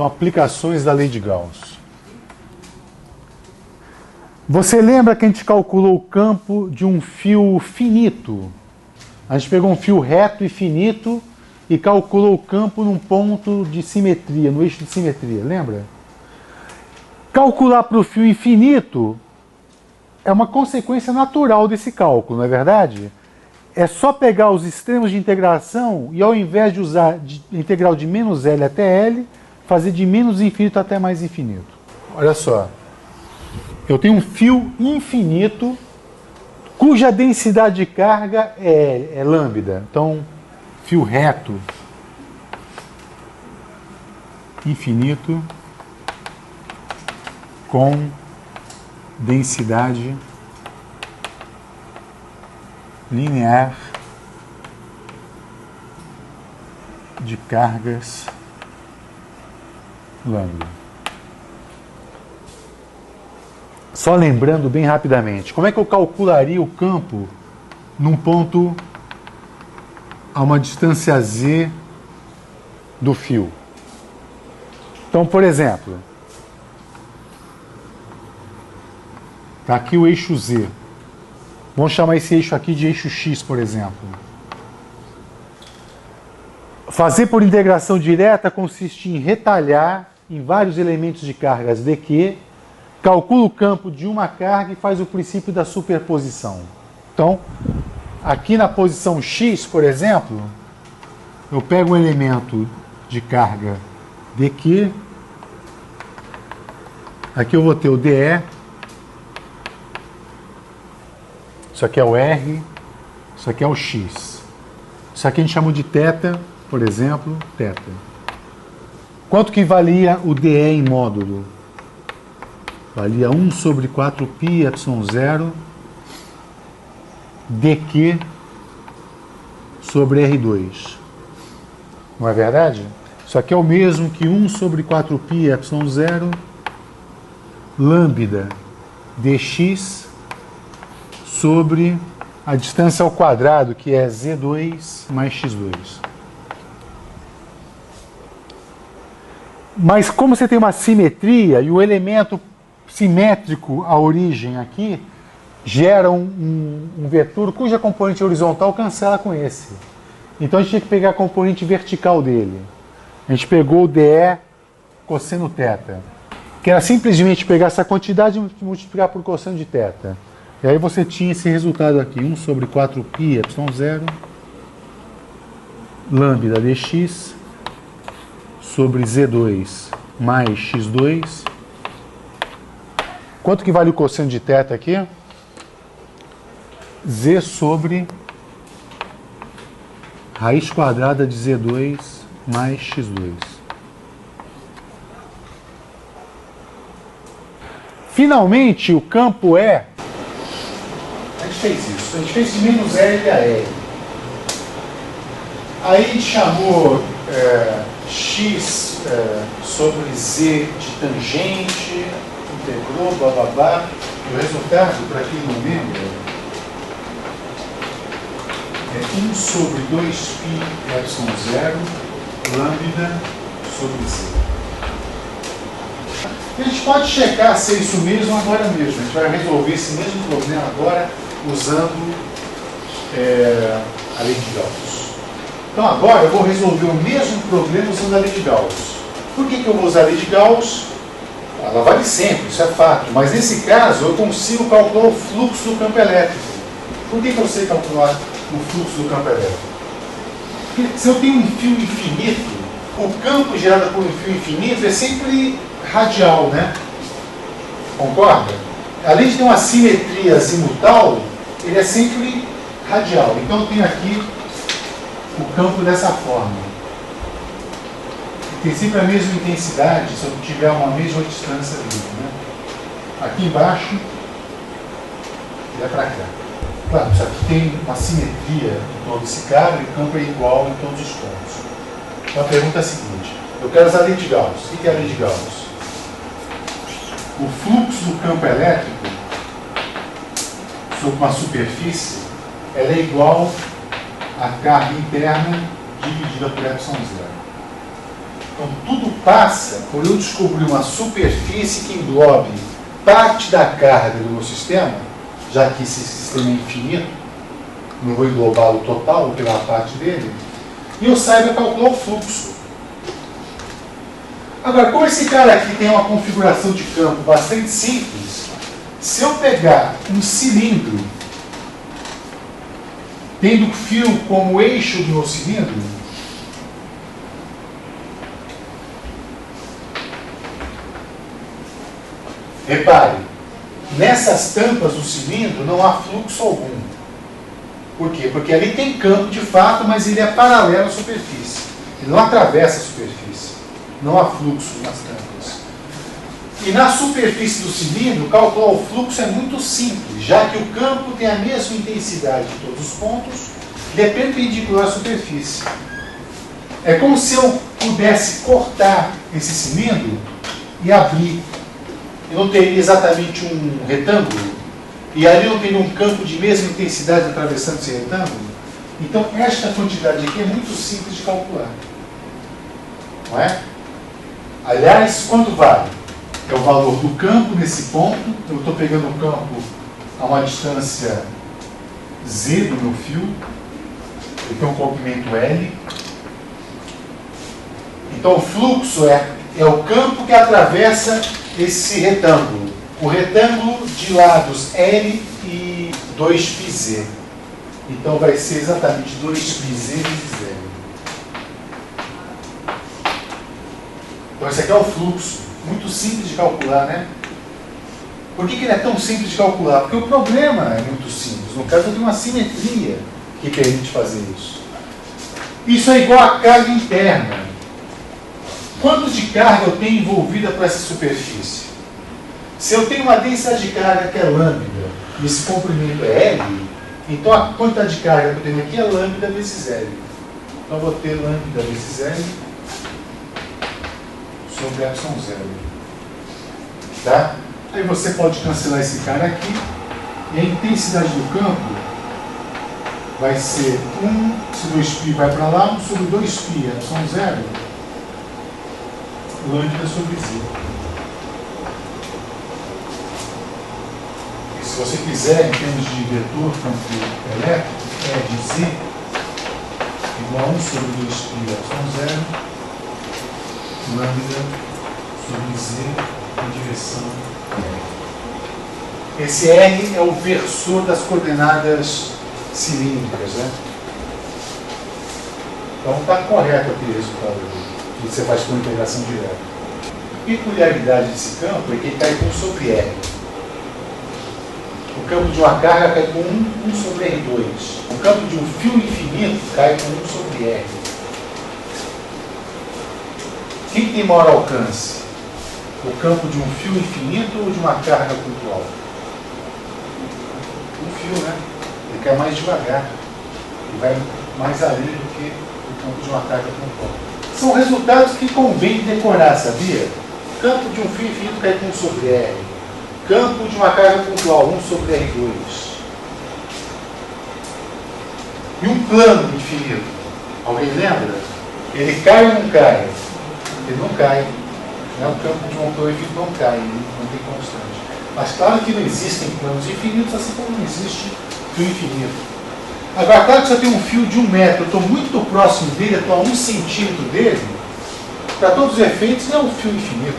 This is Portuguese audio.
Então, aplicações da lei de Gauss. Você lembra que a gente calculou o campo de um fio finito? A gente pegou um fio reto e finito e calculou o campo num ponto de simetria, no eixo de simetria, lembra? Calcular para o fio infinito é uma consequência natural desse cálculo, não é verdade? É só pegar os extremos de integração e, ao invés de usar integral de menos L até L, fazer de menos infinito até mais infinito. Olha só. Eu tenho um fio infinito cuja densidade de carga é lambda. Então, fio reto infinito com densidade linear de cargas lambda. Só lembrando bem rapidamente, como é que eu calcularia o campo num ponto a uma distância z do fio? Então, por exemplo, está aqui o eixo z. Vamos chamar esse eixo aqui de eixo x, por exemplo. Fazer por integração direta consiste em retalhar em vários elementos de cargas dq, calcula o campo de uma carga e faz o princípio da superposição. Então, aqui na posição x, por exemplo, eu pego um elemento de carga dq, aqui eu vou ter o dE, isso aqui é o R, isso aqui é o X. Isso aqui a gente chama de θ, por exemplo, θ. Quanto que valia o dE em módulo? Valia 1 sobre 4π ε0 dq sobre R2. Não é verdade? Isso aqui é o mesmo que 1 sobre 4π ε0 lambda dx sobre a distância ao quadrado, que é z2 mais x2. Mas como você tem uma simetria e o elemento simétrico à origem aqui gera um vetor cuja componente horizontal cancela com esse. Então a gente tinha que pegar a componente vertical dele. A gente pegou o dE cosseno θ, que era simplesmente pegar essa quantidade e multiplicar por cosseno de θ. E aí você tinha esse resultado aqui, 1 sobre 4π ε0 lambda dx sobre z2 mais x2. Quanto que vale o cosseno de θ aqui? Z sobre raiz quadrada de z2 mais x2. Finalmente, o campo é... A gente fez isso. A gente fez de menos L a L. Aí a gente chamou x sobre z de tangente, integrou, blá blá blá. E o resultado, para quem não lembra, é 1 sobre 2π ε0 lambda sobre z. A gente pode checar se é isso mesmo agora mesmo. A gente vai resolver esse mesmo problema agora usando a lei de Gauss. Então agora eu vou resolver o mesmo problema usando a lei de Gauss. Por que eu vou usar a lei de Gauss? Ela vale sempre, isso é fato. Mas nesse caso eu consigo calcular o fluxo do campo elétrico. Por que eu sei calcular o fluxo do campo elétrico? Porque se eu tenho um fio infinito, o campo gerado por um fio infinito é sempre radial, né? Concorda? Além de ter uma simetria azimutal, ele é sempre radial. Então eu tenho aqui o campo dessa forma. Tem sempre a mesma intensidade se eu tiver uma mesma distância dele, né? Aqui embaixo e é para cá. Claro, isso aqui tem uma simetria em torno desse cara e o campo é igual em todos os pontos. Então a pergunta é a seguinte: eu quero usar a lei de Gauss. O que é a lei de Gauss? O fluxo do campo elétrico sobre uma superfície ela é igual à carga interna dividida por ε0. Então tudo passa por eu descobrir uma superfície que englobe parte da carga do meu sistema, já que esse sistema é infinito, não vou englobá-lo total, vou pegar uma parte dele, e eu saiba calcular o fluxo. Agora, como esse cara aqui tem uma configuração de campo bastante simples, se eu pegar um cilindro, tendo o fio como eixo do meu cilindro, repare, nessas tampas do cilindro não há fluxo algum. Por quê? Porque ali tem campo de fato, mas ele é paralelo à superfície. Ele não atravessa a superfície. Não há fluxo nas tampas. E na superfície do cilindro, calcular o fluxo é muito simples, já que o campo tem a mesma intensidade em todos os pontos, ele é perpendicular à superfície. É como se eu pudesse cortar esse cilindro e abrir. Eu não teria exatamente um retângulo, e ali eu teria um campo de mesma intensidade atravessando esse retângulo. Então, esta quantidade aqui é muito simples de calcular. Não é? Aliás, quanto vale? É o valor do campo nesse ponto. Eu estou pegando o campo a uma distância Z do meu fio. Ele tem um comprimento L. Então, o fluxo é o campo que atravessa esse retângulo. O retângulo de lados L e 2πz. Então, vai ser exatamente 2πz vezes L. Então, esse aqui é o fluxo. Muito simples de calcular, né? Por que ele é tão simples de calcular? Porque o problema é muito simples. No caso, eu tenho uma simetria que permite fazer isso. Isso é igual a carga interna. Quanto de carga eu tenho envolvida por essa superfície? Se eu tenho uma densidade de carga que é lambda, e esse comprimento é L, então a quantidade de carga que eu tenho aqui é lambda vezes L. Então eu vou ter lambda vezes L sobre ε0. Tá? Aí você pode cancelar esse cara aqui, e a intensidade do campo vai ser 1, se 2π vai para lá, 1 sobre 2π, ε0, lambda sobre z. E se você quiser, em termos de vetor campo elétrico, é de z igual a 1 sobre 2π, ε0, lambda sobre z em direção R. Esse R é o versor das coordenadas cilíndricas, né? Então está correto aquele resultado que você faz com integração direta. A peculiaridade desse campo é que ele cai com 1 sobre R. O campo de uma carga cai com 1 sobre R2. O campo de um fio infinito cai com 1 sobre R. O que tem maior alcance? O campo de um fio infinito ou de uma carga pontual? Um fio, né? Ele cai mais devagar. Ele vai mais além do que o campo de uma carga pontual. São resultados que convém decorar, sabia? Campo de um fio infinito cai com 1 sobre R. Campo de uma carga pontual, 1 sobre R2. E um plano infinito? Alguém lembra? Ele cai ou não cai? Ele não cai. Né? O campo de um plano infinito não cai, ele não tem constante. Mas claro que não existem planos infinitos, assim como não existe fio infinito. Agora, claro que se eu tenho um fio de 1 metro, eu estou muito próximo dele, eu estou a 1 centímetro dele, para todos os efeitos, não é um fio infinito.